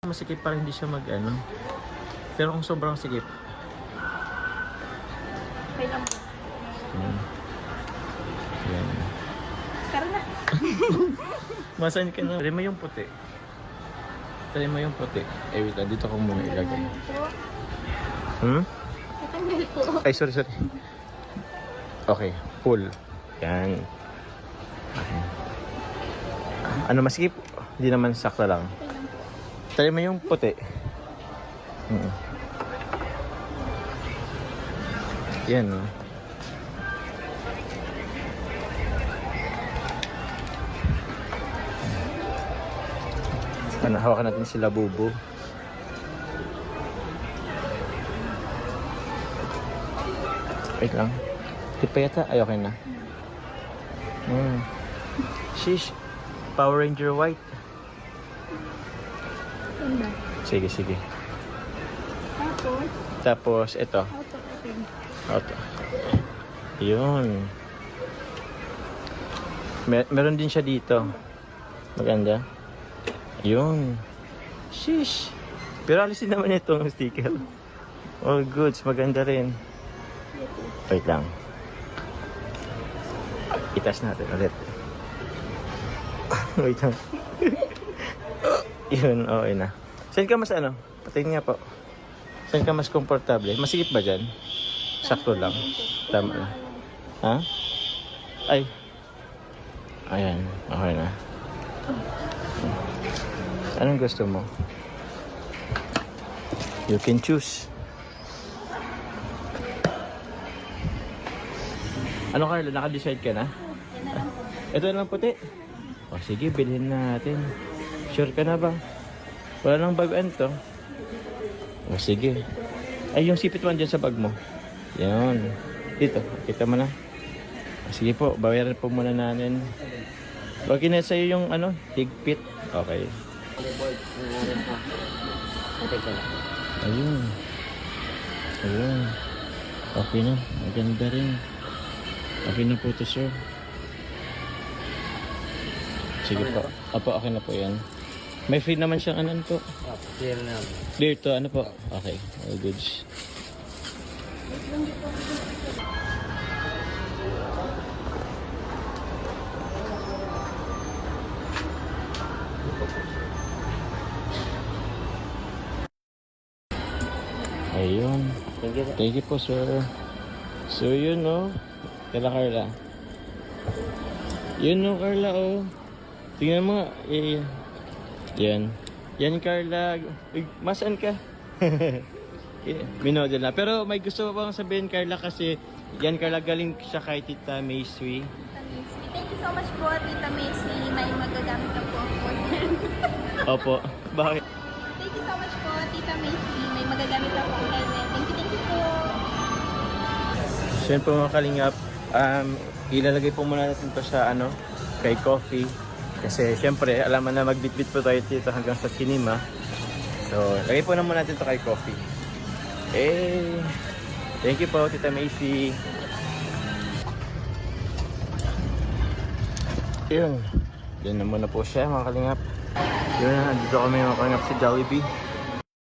Masikip para hindi siya mag-ano. Pero kung sobrang sikip. Okay lang po. Yan. Tara na. Masan ka na? Try mo yung puti. Try mo yung puti. Eh, wait lang. Dito ko muna ilagay. Natanggal po. Ay, sorry. Okay, full. Yan. Okay. Ano, masikip? Hindi naman sakto lang. Okay lang po. Try mo yung puti. Yan, no? Hawakan natin sila bubo. Wait lang. Di pa yata? Ay, okay na. Sheesh. Power Ranger White. Ganda. Sige. Tapos, Tapos, ito. auto open. Auto. Yun. Meron din siya dito. Maganda. Yun. Sheesh. Pero alisin naman itong sticker. All goods. Maganda rin. Wait lang. Itas natin ulit. Wait lang. Yun, okay na. Saan ka mas ano? Patingin nga po. Saan ka mas komportable? Masikip ba dyan? Sakto lang. Tama na. Ha? Ay. Ayan. Okay na. Anong gusto mo? You can choose. Ano Carla? Naka-decide ka na? Ito na lang puti. O sige, bilhin natin. Sure ka na ba? Wala nang baguan to. O sige. Ay, yung sipit mo dyan sa bag mo. Yan. Dito, kita mo na. O, sige po, bayaran po muna natin. Okay na sa'yo yung ano, higpit. Okay. Ayun. Okay na. Maganda rin. Okay na po to, sir. Sige po. Opo, okay na po yan. May free naman siyang ano po. Clear na. Clear to, ano po? Okay, all goods. Ayun. Thank you po, sir. So, yun, no? Carla. Yun, no, Carla, oh. Tingnan mo nga. Yan. Yan, Carla. Uy, masaan ka? Minodel na. Pero may gusto pa bang sabihin, Carla, kasi yan, Carla, galing siya kay Tita Macy. Thank you so much po, Tita Macy. May magagamit na po ako. Opo. Bakit? Thank you so much po, Tita Macy. May magagamit na po ang helmet. Thank you po. So yun po mga kalingap, ilalagay po muna natin to sa ano, kay coffee. Kasi syempre, alam mo na magbitbit po tayo dito hanggang sa cinema. So, lagay po naman natin to kay coffee. Thank you po, Tita Macy. Yun. Yan na muna po siya mga kalingap. Yun na, dito kami mga kalingap sa Jollibee.